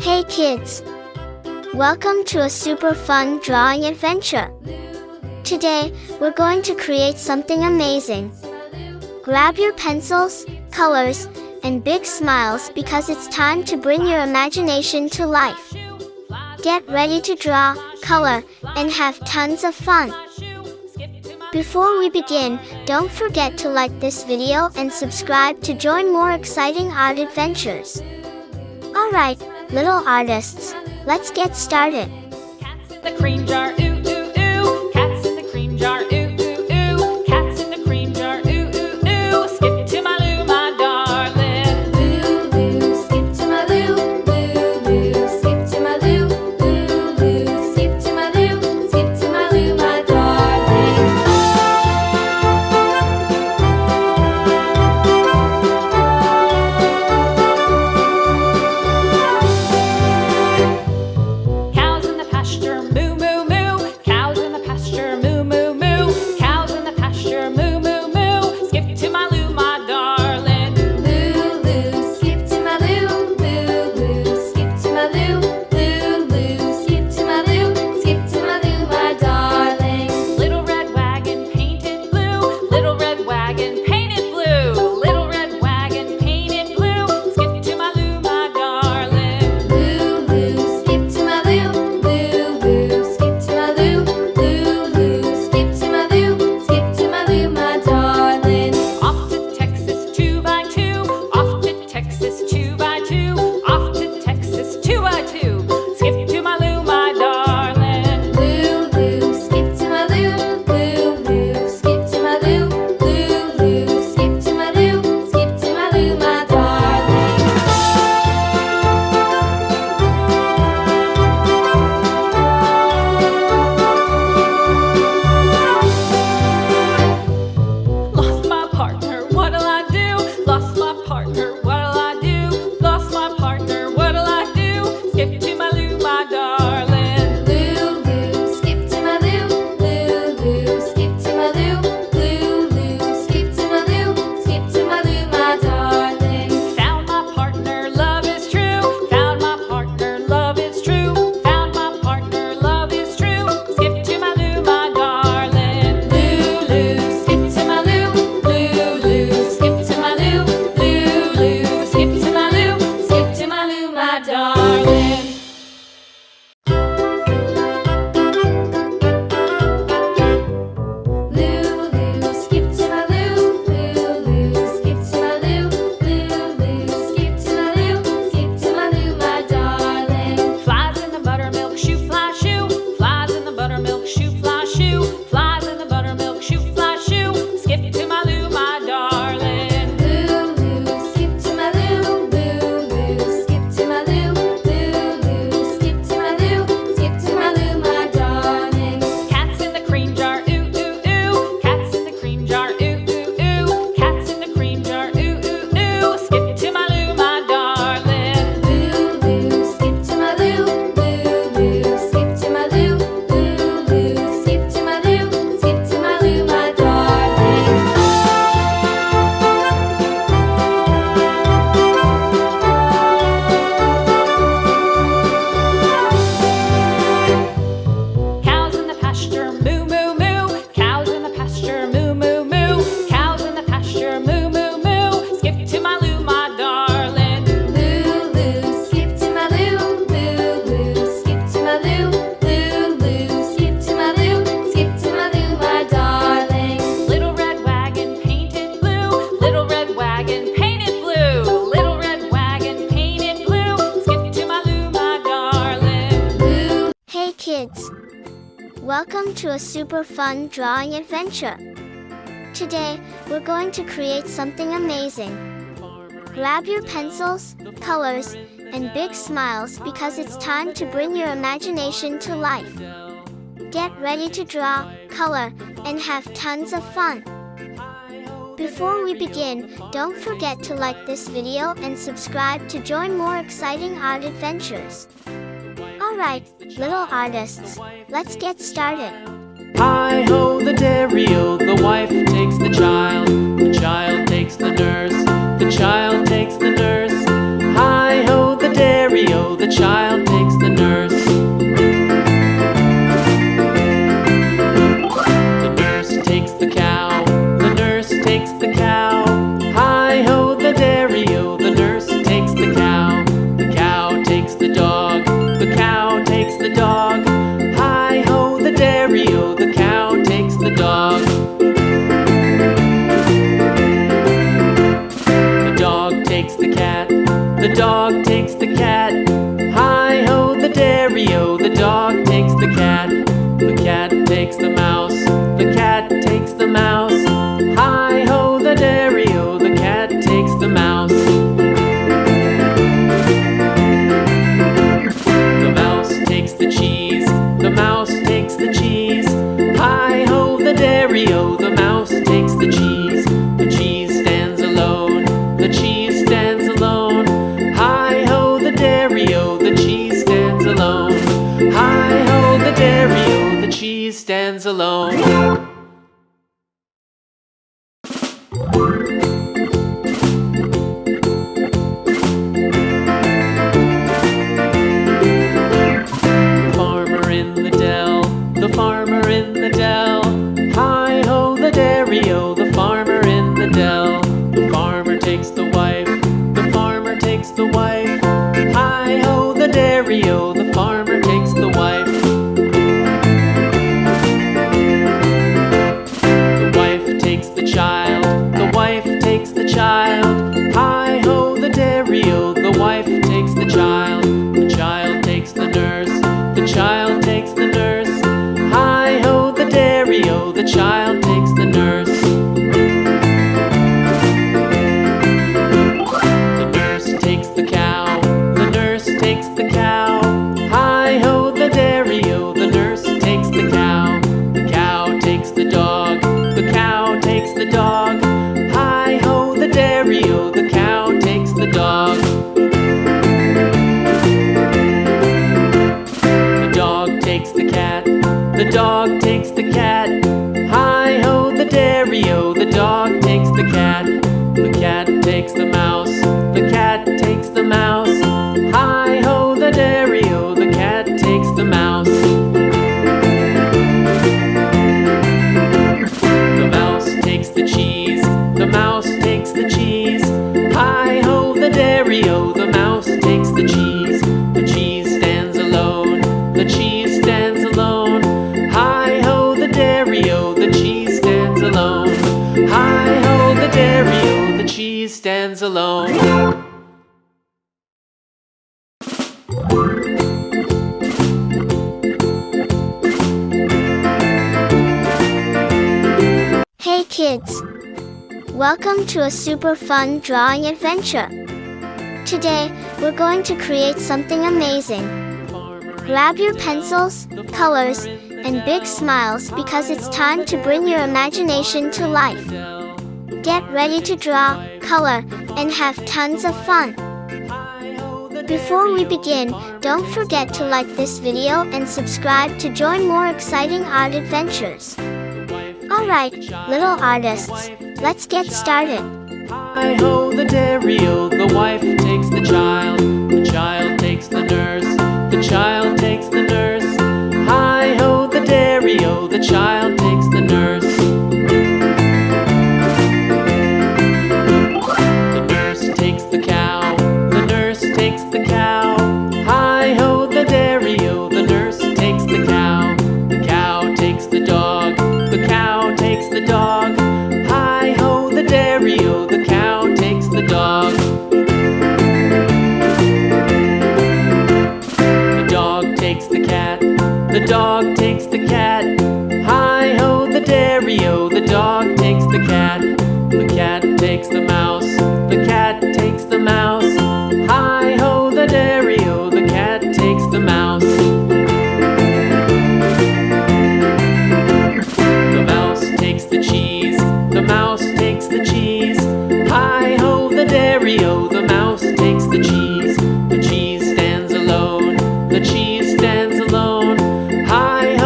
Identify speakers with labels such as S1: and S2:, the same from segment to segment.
S1: Hey kids! Welcome to a super fun drawing adventure. Today, we're going to create something amazing. Grab your pencils, colors, and big smiles because it's time to bring your imagination to life. Get ready to draw, color, and have tons of fun. Before we begin, don't forget to like this video and subscribe to join more exciting art adventures. Alright, little artists, let's get started.
S2: Cats in the cream jar, ooh, ooh, ooh. Cats in the cream jar, ooh, ooh, ooh. Cats in the cream jar, ooh, ooh, ooh. Skip to my loo, my darling. Loo, loo, skip to my loo. Loo, loo, skip to my loo. Loo, loo, skip to my loo. Skip to my loo, my darling. Cows in the pasture, moo, moo, moo. Cows in the pasture, moo, moo, moo. Cows in the pasture, moo, moo, moo. Skip to my loo, my darling. Loo, loo, skip to my loo. Loo, loo, skip to my loo. Loo, loo, skip to my loo. Skip to my loo, my darling. Little red wagon painted blue. Little red wagon painted blue. Little red wagon painted blue. Skip to my loo, my darling. Loo, loo, skip to my loo. Loo, loo, skip to my loo. Loo, loo, skip to my loo. Skip to my loo, my darling. Off to Texas 2x2. Off to Texas 2x2. Off to Texas 2x2. Skip to my loo, my darling. Loo, loo, skip to my loo. Loo, loo, skip to my loo. Loo, loo, skip to my loo. Skip to my loo, my darling. Lost my partner, what'll I do? Lost my partner, what'll I do? Lost my partner, what'll I do? Skip to my loo, my darling. Loo, loo, skip to my loo. Loo, loo, skip to my loo. Loo, loo, skip to my loo. Skip to my loo, my darling. Found my partner, love is true. Found my partner, love is true. Found my partner, love is true. Skip to my loo, my darling. Loo, loo, skip to my loo. Loo, loo, skip to my loo. Loo, loo, skip to my loo. Skip to my loo, my darling. Loo, loo, skip to my loo. Loo, loo, skip to my loo. Loo, loo, skip to my loo. Skip to my loo, my darling. Flies in the buttermilk shoe, fly shoe. Flies in the buttermilk shoe, fly shoe. Flies in the buttermilk shoe, fly shoe. Skip to my loo, my darling. Loo, loo, skip to my loo. Loo, loo, skip to my loo. Loo, loo, skip to my loo. Skip to my loo, my darling. Cats in the cream jar, ooh, ooh, ooh. Cats in the cream jar, ooh, ooh, ooh. Cats in the cream jar, ooh, ooh, ooh. Skip to my loo, my darling. Loo, loo, skip to my loo. Loo, loo, skip to my loo. Loo, loo, skip to my loo. Skip to my loo, my darling. Cows in the pasture, moo, moo, moo. Cows in the pasture, moo, moo, moo. Cows in the pasture, moo, moo, moo. Skip to my loo, my darling. Loo, loo, skip to my loo. Loo, loo, skip to my loo. Loo, loo, skip to my loo. Skip to my loo, my darling. Little red wagon painted blue. Little red wagon painted blue. Little red wagon painted blue. Skip to my loo, my darling. Loo.
S1: Hey kids! Welcome to a super fun drawing adventure. Today, we're going to create something amazing. Grab your pencils, colors, and big smiles because it's time to bring your imagination to life. Get ready to draw, color, and have tons of fun. Before we begin, don't forget to like this video and subscribe to join more exciting art adventures. Alright, little artists, let's get started.
S3: Hi-ho, the dairy-o, the wife takes the child takes the nurse, the child takes the nurse. Hi-ho, the dairy dairy-o, the child takes the nurse. The nurse takes the cow, the nurse takes the cow. Hi-ho, the dairy-o, the nurse takes the cow. The cow takes the dog, the cow takes the dog. Hi-ho, the dairy-o, the cow takes the dog. The dog takes the cat, the dog takes the cat. Hi-ho, the dairy-o, the dog takes the cat. The cat takes the mouse, the cat takes the mouse. Hi-ho, the dairy-o, the cat takes the mouse. The mouse takes the cheese, the mouse takes the cheese. Hi-ho, the dairy-o, the mouse takes the cheese. The cheese stands alone, the cheese stands alone. Hi-ho, the dairy-o, the cheese stands alone. Hi-ho, the dairy-o, the cheese stands alone. The farmer in the dell, the farmer in the dell. Hi-ho, the dairy-o, the farmer in the dell. The farmer takes the wife, the farmer takes the wife. Hi-ho, the dairy-o, the farmer takes the wife. The wife takes the child, the wife takes the child. Hi-ho, the dairy-o, the wife takes the child. The child takes the nurse, the child takes the nurse. Hi-ho, the dairy-o, the child takes the nurse. The nurse takes the cow, the nurse takes the cow. Hi-ho, the dairy-o, the nurse takes the cow. The cow takes the dog, the cow takes the dog. Hi-ho, the dairy-o, the cow takes the dog. The dog takes the cat, the dog takes the cat. Hi-ho, the dairy-o, the dog takes the cat. The cat takes the mouse, the cat takes the mouse. Hi-ho, the dairy-o, the cat takes the mouse. The mouse takes the cheese, the mouse takes the cheese. Hi-ho, the dairy-o, the mouse takes the cheese. The cheese stands alone, the cheese stands alone. Hi-ho, the dairy-o, the cheese stands alone. Hi-ho, the dairy-o, the cheese stands alone.
S1: Hey kids! Welcome to a super fun drawing adventure. Today, we're going to create something amazing. Grab your pencils, colors, and big smiles because it's time to bring your imagination to life. Get ready to draw, color, and have tons of fun. Before we begin, don't forget to like this video and subscribe to join more exciting art adventures. Alright, little artists, let's get started.
S3: Hi-ho, the dairy-o, the wife takes the child takes the nurse, the child takes the nurse. Hi-ho, the dairy-o, the child takes the nurse. The nurse takes the cow, the nurse takes the cow. Hi-ho, the dairy-o, the nurse takes the cow. The cow takes the dog, the cow takes the dog. Hi-ho, the dairy-o, the cow takes the dog. The dog takes the cat, the dog takes the cat. Hi-ho, the dairy-o, the dog takes the cat. The cat takes the mouse, the cat takes the mouse. Hi-ho, the dairy-o, the cat takes the mouse. The mouse takes the cheese, the mouse takes the cheese. Hi-ho, the dairy-o, the mouse takes the cheese. The cheese stands alone, the cheese stands alone. Hi-ho,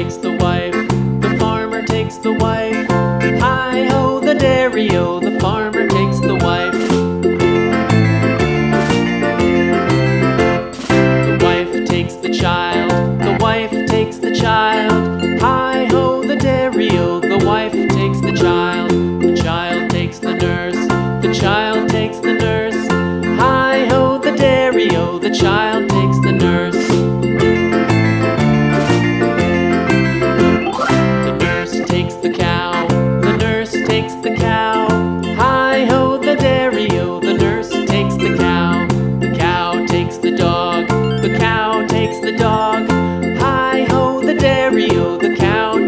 S3: takes the wife, the farmer takes the wife. Hi-ho, the dairy-o, the farmer takes the wife. The wife takes the child, the wife takes the child. Hi-ho, the dairy-o, the wife takes the child. The child takes the nurse, the child takes the nurse. Hi-ho, the dairy-o, the child takes the nurse. The nurse takes the cow, the nurse takes the cow. Hi-ho, the dairy-o, the nurse takes the cow. The cow takes the dog, the cow takes the dog. Hi-ho, the dairy-o, the cow